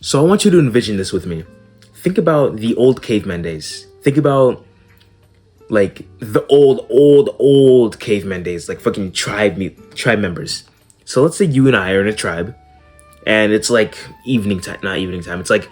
So I want you to envision this with me. Think about the old caveman days. Think about like the old caveman days, like fucking tribe members. So let's say you and I are in a tribe, and it's like evening time, not evening time. It's like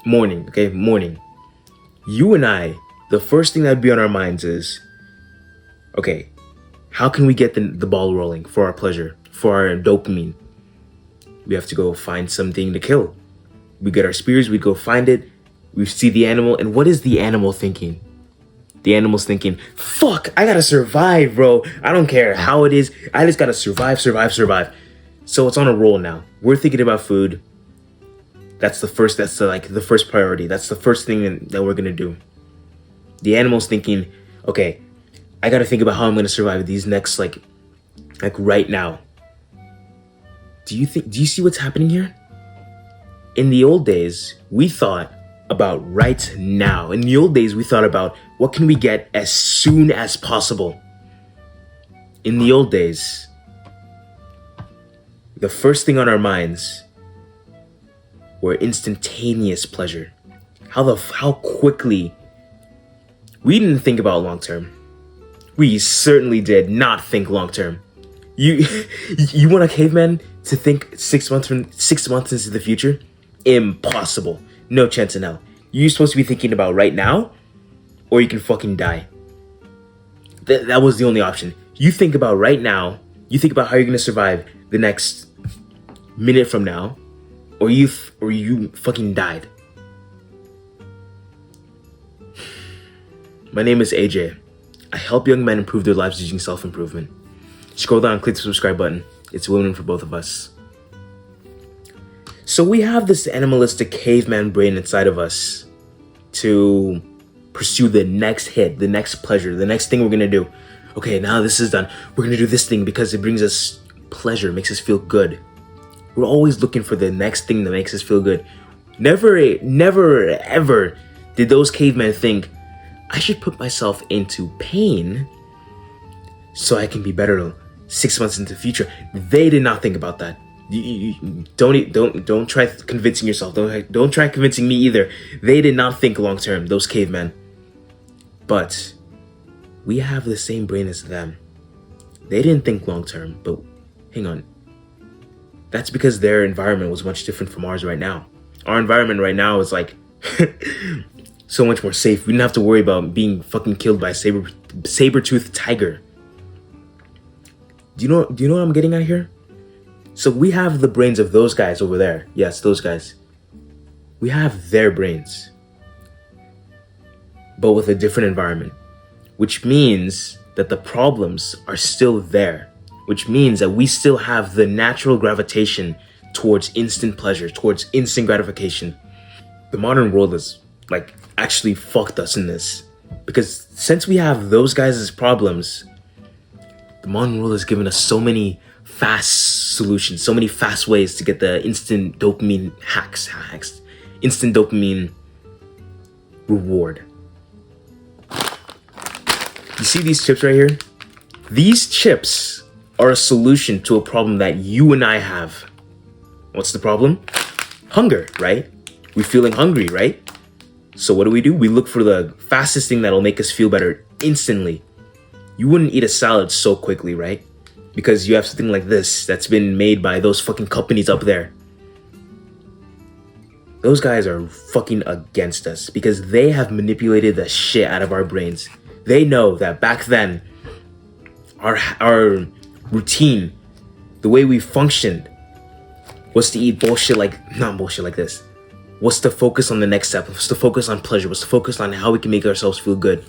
morning, okay, morning. You and I, the first thing that'd be on our minds is, okay, how can we get the ball rolling for our pleasure, for our dopamine? We have to go find something to kill. We get our spears, we go find it, we see the animal, and what is the animal thinking? The animal's thinking, fuck, I gotta survive, bro. I don't care how it is, I just gotta survive. So it's on a roll now. We're thinking about food. That's the first priority. That's the first thing that we're gonna do. The animal's thinking, okay, I gotta think about how I'm gonna survive these next, like right now. Do you see what's happening here? In the old days, we thought about right now. In the old days, we thought about what can we get as soon as possible. In the old days, the first thing on our minds were instantaneous pleasure. How quickly. We didn't think about long term. We certainly did not think long term. You want a caveman to think 6 months into the future? Impossible. No chance in hell. You're supposed to be thinking about right now, or you can fucking die. That was the only option. You think about right now. You think about how you're gonna survive the next minute from now, or you fucking died. My name is AJ. I help young men improve their lives using self-improvement. Scroll down and click the subscribe button. It's winning for both of us. So we have this animalistic caveman brain inside of us to pursue the next hit, the next pleasure, the next thing we're gonna do. Okay, now this is done. We're gonna do this thing because it brings us pleasure, makes us feel good. We're always looking for the next thing that makes us feel good. Never ever did those cavemen think, I should put myself into pain so I can be better 6 months into the future. They did not think about that. Don't try convincing yourself. Don't try convincing me either. They did not think long term, those cavemen. But we have the same brain as them. They didn't think long term, but hang on. That's because their environment was much different from ours right now. Our environment right now is like so much more safe. We didn't have to worry about being fucking killed by a saber-toothed tiger. Do you know what I'm getting at here? So we have the brains of those guys over there. Yes, those guys. We have their brains, but with a different environment, which means that the problems are still there, which means that we still have the natural gravitation towards instant pleasure, towards instant gratification. The modern world is like actually fucked us in this, because since we have those guys as problems, the modern world has given us so many fast solutions, so many fast ways to get the instant dopamine hacks, instant dopamine reward. You see these chips right here? These chips are a solution to a problem that you and I have. What's the problem? Hunger, right? We're feeling hungry, right? So what do? We look for the fastest thing that'll make us feel better instantly. You wouldn't eat a salad so quickly, right? Because you have something like this that's been made by those fucking companies up there. Those guys are fucking against us because they have manipulated the shit out of our brains. They know that back then, our routine, the way we functioned, was to eat not bullshit like this. Was to focus on the next step, was to focus on pleasure, was to focus on how we can make ourselves feel good.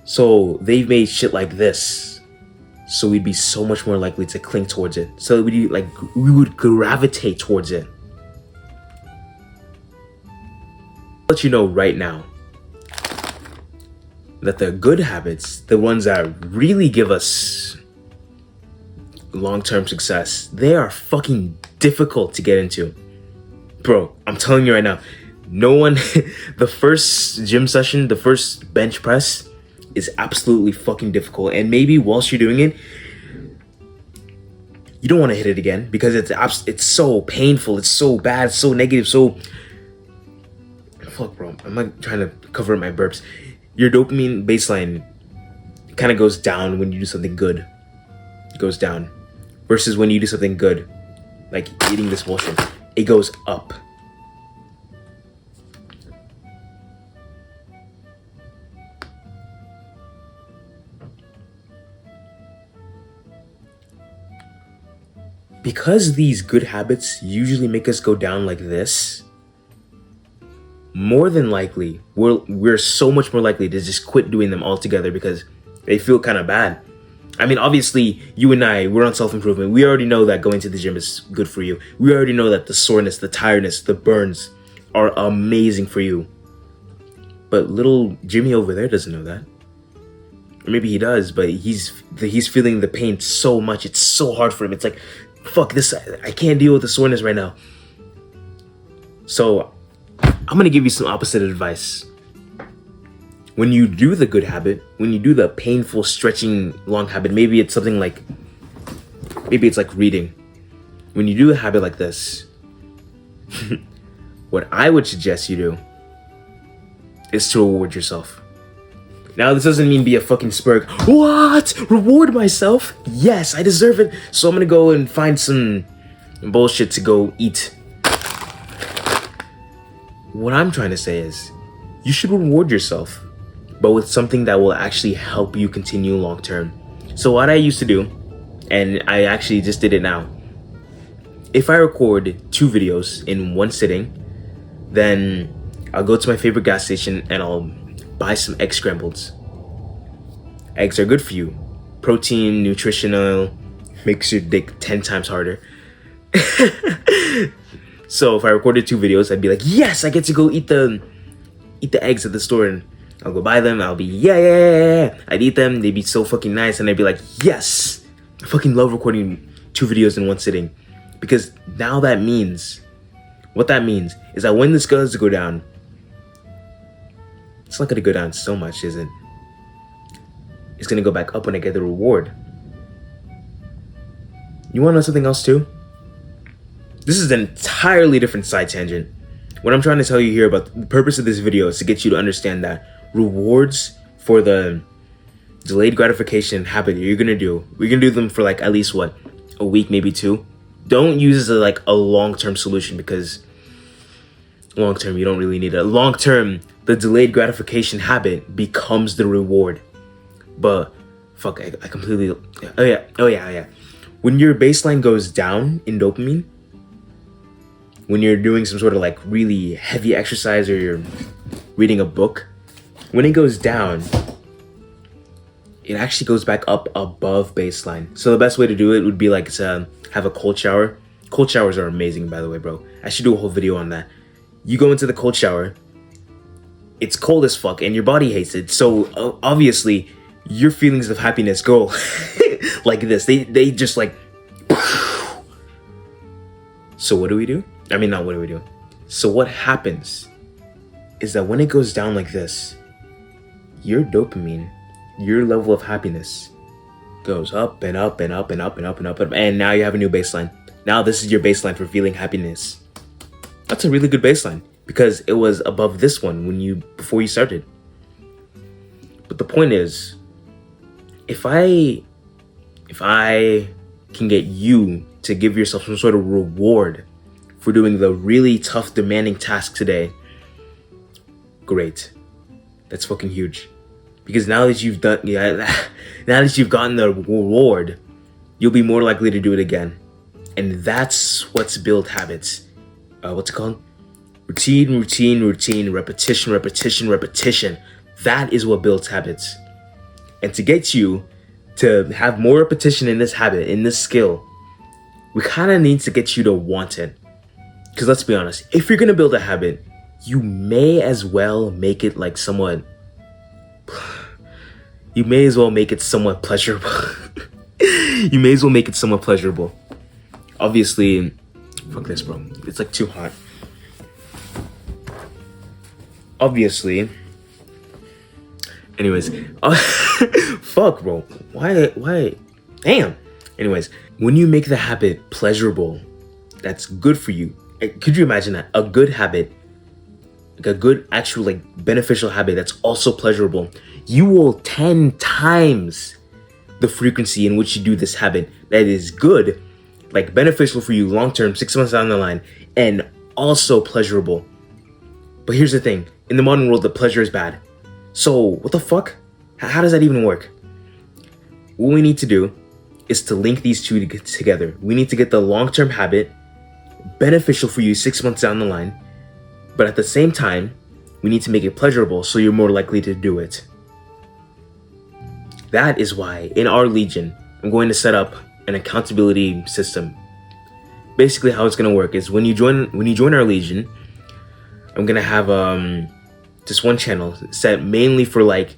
So they've made shit like this, so we'd be so much more likely to cling towards it. So we would gravitate towards it. I'll let you know right now that the good habits, the ones that really give us long-term success, they are fucking difficult to get into. Bro, I'm telling you right now, no one, the first gym session, the first bench press is absolutely fucking difficult. And maybe whilst you're doing it, you don't want to hit it again because it's so painful, it's so bad, it's so negative, so fuck, bro. I'm not trying to cover up my burps. Your dopamine baseline kind of goes down when you do something good. It goes down versus when you do something good, like eating this bullshit, it goes up. Because these good habits usually make us go down like this, more than likely, we're so much more likely to just quit doing them altogether because they feel kind of bad. I mean, obviously, you and I, we're on self-improvement. We already know that going to the gym is good for you. We already know that the soreness, the tiredness, the burns are amazing for you. But little Jimmy over there doesn't know that. Or maybe he does, but he's feeling the pain so much. It's so hard for him. It's like, fuck this, I can't deal with the soreness right now. So I'm gonna give you some opposite advice. When you do the good habit, when you do the painful stretching long habit, maybe it's like reading. When you do a habit like this, what I would suggest you do is to reward yourself. Now, this doesn't mean be a fucking spurg. What? Reward myself? Yes, I deserve it. So I'm gonna go and find some bullshit to go eat. What I'm trying to say is, you should reward yourself, but with something that will actually help you continue long term. So what I used to do, and I actually just did it now, if I record 2 videos in one sitting, then I'll go to my favorite gas station and I'll buy some egg scrambleds. Eggs are good for you. Protein, nutritional, makes your dick 10 times harder. So if I recorded 2 videos, I'd be like, yes, I get to go eat the eggs at the store, and I'll go buy them. I'll be, yeah. I'd eat them. They'd be so fucking nice. And I'd be like, yes, I fucking love recording 2 videos in one sitting. Because now what that means is that when this goes to go down, it's not gonna go down so much, is it? It's gonna go back up when I get the reward. You wanna know something else too? This is an entirely different side tangent. What I'm trying to tell you here about the purpose of this video is to get you to understand that rewards for the delayed gratification habit you're gonna do, we're gonna do them for like at least what? A week, maybe 2. Don't use it as a long-term solution, because long-term, you don't really need it. Long-term, the delayed gratification habit becomes the reward. But fuck, I completely, oh yeah. When your baseline goes down in dopamine, when you're doing some sort of really heavy exercise or you're reading a book, when it goes down, it actually goes back up above baseline. So the best way to do it would be to have a cold shower. Cold showers are amazing, by the way, bro. I should do a whole video on that. You go into the cold shower, it's cold as fuck and your body hates it. So obviously your feelings of happiness go like this. They just So what do we do? I mean, not what do we do? So what happens is that when it goes down like this, your dopamine, your level of happiness goes up and up and up and up and up and up, and now you have a new baseline. Now this is your baseline for feeling happiness. That's a really good baseline because it was above this one before you started. But the point is, if I can get you to give yourself some sort of reward for doing the really tough, demanding task today, great. That's fucking huge. Because now that you've gotten the reward, you'll be more likely to do it again. And that's what's built habits. What's it called? Routine, repetition. That is what builds habits. And to get you to have more repetition in this habit, in this skill, we kind of need to get you to want it. Because let's be honest, if you're going to build a habit, you may as well make it somewhat pleasurable. You may as well make it somewhat pleasurable. Obviously, fuck this, bro. It's too hot. Obviously. Anyways, fuck, bro. Why? Damn. Anyways, When you make the habit pleasurable, that's good for you. Could you imagine that? A good habit, like a good actual like beneficial habit that's also pleasurable, you will 10 times the frequency in which you do this habit that is good, like beneficial for you long term, 6 months down the line, and also pleasurable. But here's the thing, in the modern world, the pleasure is bad. So what the fuck? How does that even work? What we need to do is to link these two together. We need to get the long-term habit beneficial for you 6 months down the line, but at the same time, we need to make it pleasurable so you're more likely to do it. That is why in our Legion, I'm going to set up an accountability system. Basically, how it's going to work is when you join our Legion, I'm going to have just one channel set mainly for like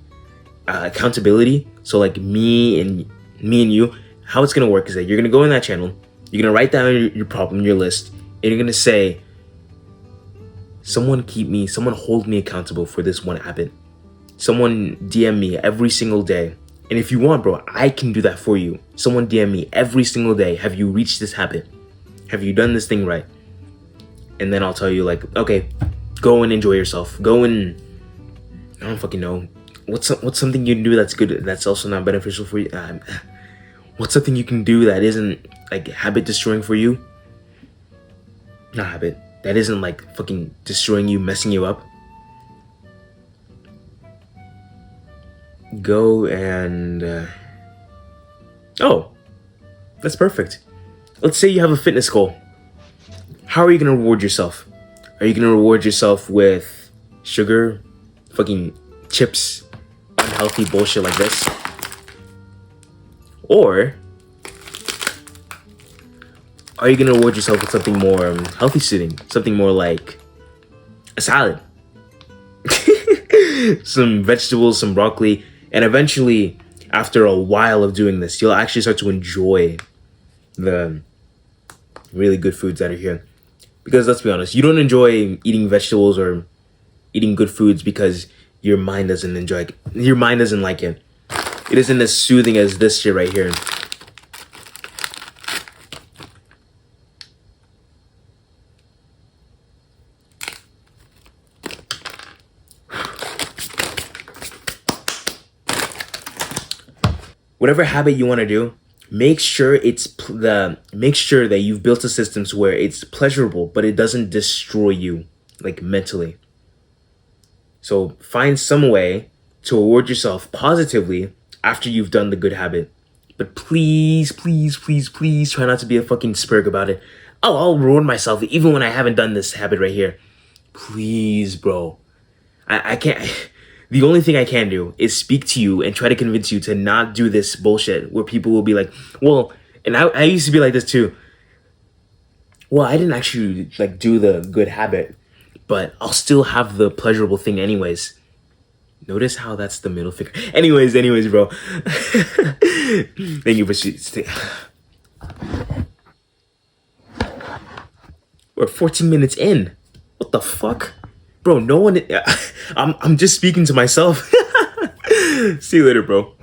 accountability. So like me and you, how it's going to work is that you're going to go in that channel, you're going to write down your problem, your list, and you're going to say, someone hold me accountable for this one habit. Someone DM me every single day. And if you want, bro, I can do that for you. Someone DM me every single day. Have you reached this habit? Have you done this thing right? And then I'll tell you like, okay, go and enjoy yourself. Go and, I don't fucking know. What's something you can do that's good, that's also not beneficial for you? What's something you can do that isn't like habit destroying for you? Not habit. That isn't like fucking destroying you, messing you up. Go and oh, that's perfect. Let's say you have a fitness goal. How are you gonna reward yourself? Are you gonna reward yourself with sugar, fucking chips, unhealthy bullshit like this? Or are you gonna reward yourself with something more healthy suiting, something more like a salad, some vegetables, some broccoli? And eventually, after a while of doing this, you'll actually start to enjoy the really good foods that are here. Because let's be honest, you don't enjoy eating vegetables or eating good foods because your mind doesn't enjoy it. Your mind doesn't like it. It isn't as soothing as this shit right here. Whatever habit you want to do, make sure that you've built a system to where it's pleasurable, but it doesn't destroy you like mentally. So find some way to reward yourself positively after you've done the good habit. But please, please, please, please try not to be a fucking spurg about it. Oh, I'll reward myself even when I haven't done this habit right here. Please, bro. I can't. The only thing I can do is speak to you and try to convince you to not do this bullshit where people will be like, well, and I used to be like this too. Well, I didn't actually like do the good habit, but I'll still have the pleasurable thing anyways. Notice how that's the middle finger. Anyways, bro. Thank you for we're 14 minutes in. What the fuck? Bro, no one... I'm just speaking to myself. See you later, bro.